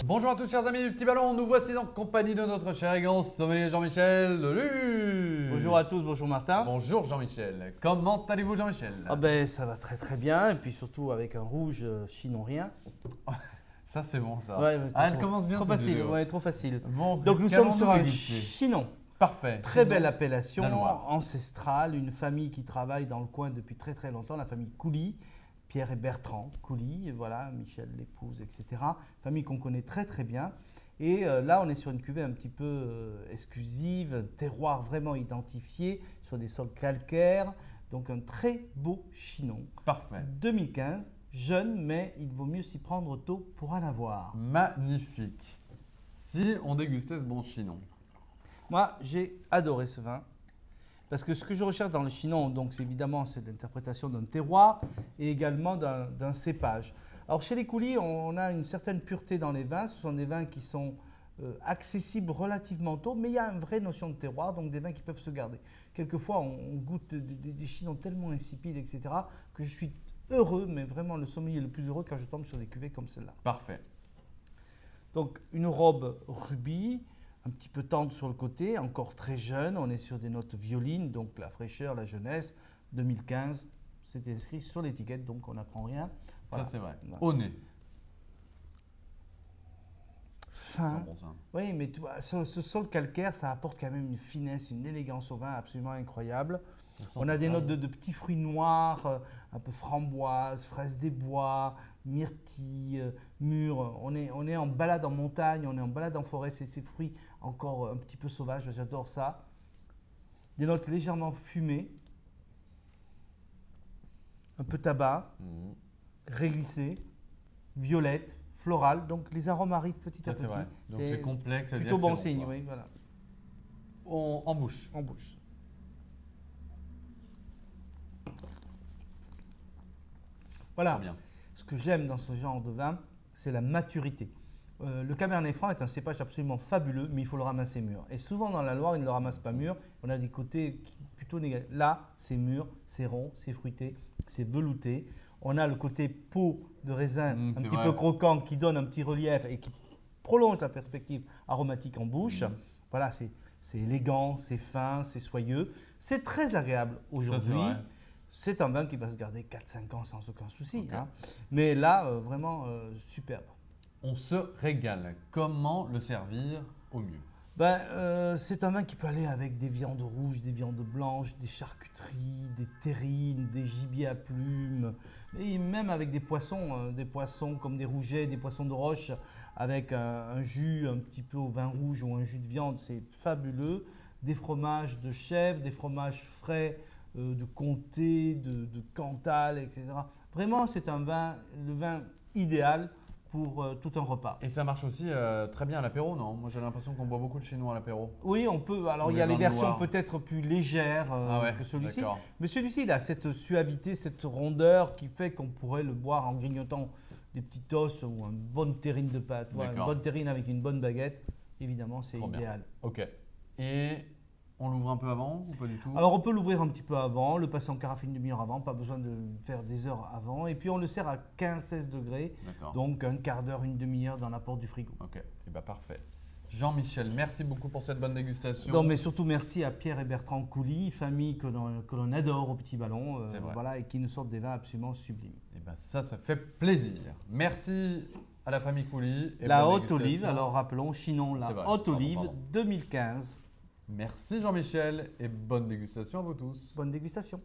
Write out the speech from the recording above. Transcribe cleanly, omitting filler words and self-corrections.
Bonjour à tous chers amis du Petit Ballon, nous voici en compagnie de notre cher et grand sommelier Jean-Michel Lelu. Bonjour à tous, bonjour Martin. Bonjour Jean-Michel, comment allez-vous Jean-Michel? Ça va très très bien et puis surtout avec un rouge chinon rien. Ça c'est bon ça. Ouais, elle commence bien. Trop facile, ouais, trop facile. Bon, donc nous sommes sur un déguster. chinon. Parfait. Très Chinon belle appellation, danois. ancestrale, une famille qui travaille dans le coin depuis très très longtemps, la famille Coulis. Pierre et Bertrand Coulis, voilà, Michel l'épouse, etc. Famille qu'on connaît très très bien. Et là, on est sur une cuvée un petit peu exclusive, un terroir vraiment identifié, sur des sols calcaires. Donc un très beau chinon. Parfait. 2015, jeune, mais il vaut mieux s'y prendre tôt pour en avoir. Magnifique. Si on dégustait ce bon chinon. Moi, j'ai adoré ce vin. Parce que ce que je recherche dans le chinon, donc c'est évidemment l'interprétation d'un terroir et également d'un cépage. Alors chez les Coulis, on a une certaine pureté dans les vins. Ce sont des vins qui sont accessibles relativement tôt, mais il y a une vraie notion de terroir, donc des vins qui peuvent se garder. Quelquefois, on goûte des chinons tellement insipides, etc., que je suis heureux, mais vraiment le sommelier le plus heureux quand je tombe sur des cuvées comme celle-là. Parfait. Donc une robe rubis, un petit peu tendre sur le côté, encore très jeune, on est sur des notes violines, donc la fraîcheur, la jeunesse, 2015, c'était inscrit sur l'étiquette, donc on n'apprend rien. Voilà. Ça c'est vrai. Voilà. Au nez. Fin. Bon, ça. Oui, mais tu vois, ce sol calcaire, ça apporte quand même une finesse, une élégance au vin absolument incroyable. On a des notes de petits fruits noirs, un peu framboise, fraise des bois, myrtille, mûre. On est en balade en montagne, on est en balade en forêt, c'est ces fruits encore un petit peu sauvages, j'adore ça. Des notes légèrement fumées, un peu tabac, réglissé, violette, floral. Donc les arômes arrivent petit à Ça petit. c'est vrai. Donc c'est complexe. ça veut Plutôt dire que bon c'est signe, quoi. oui, voilà. En bouche. En bouche. Voilà. Très bien. Ce que j'aime dans ce genre de vin, c'est la maturité. Le Cabernet Franc est un cépage absolument fabuleux, mais il faut le ramasser mûr. Et souvent dans la Loire, il ne le ramasse pas mûr. On a des côtés plutôt négatifs. Là, c'est mûr, c'est rond, c'est fruité, c'est velouté. On a le côté peau de raisin un petit peu croquant qui donne un petit relief et qui prolonge la perspective aromatique en bouche. Voilà, c'est élégant, c'est fin, c'est soyeux. C'est très agréable aujourd'hui. C'est un vin qui va se garder 4-5 ans sans aucun souci. Okay. Hein. Mais là, vraiment superbe. On se régale. Comment le servir au mieux? C'est un vin qui peut aller avec des viandes rouges, des viandes blanches, des charcuteries, des terrines, des gibiers à plumes, et même avec des poissons comme des rougets, des poissons de roche, avec un jus un petit peu au vin rouge ou un jus de viande, c'est fabuleux. Des fromages de chèvre, des fromages frais, de comté, de Cantal, etc. Vraiment, c'est le vin idéal pour tout un repas. Et ça marche aussi très bien à l'apéro, non? Moi, j'ai l'impression qu'on boit beaucoup de chinois à l'apéro. Oui, on peut. Alors, il y a les versions peut-être plus légères que celui-ci. Mais celui-ci, il a cette suavité, cette rondeur qui fait qu'on pourrait le boire en grignotant des petites os ou une bonne terrine de pâte. Voilà, une bonne terrine avec une bonne baguette. Évidemment, c'est idéal. Ok. Et on l'ouvre un peu avant ou pas du tout? Alors, on peut l'ouvrir un petit peu avant, le passer en carafe une demi-heure avant, pas besoin de faire des heures avant. Et puis, on le sert à 15-16 degrés, donc un quart d'heure, une demi-heure dans la porte du frigo. Ok, et parfait. Jean-Michel, merci beaucoup pour cette bonne dégustation. Non, mais surtout merci à Pierre et Bertrand Coulis, famille que l'on adore au Petit Ballon, voilà, et qui nous sortent des vins absolument sublimes. Et ça fait plaisir. Merci à la famille Coulis. La Haute Olive, alors rappelons, Chinon, la Haute Olive 2015. Merci Jean-Michel et bonne dégustation à vous tous. Bonne dégustation.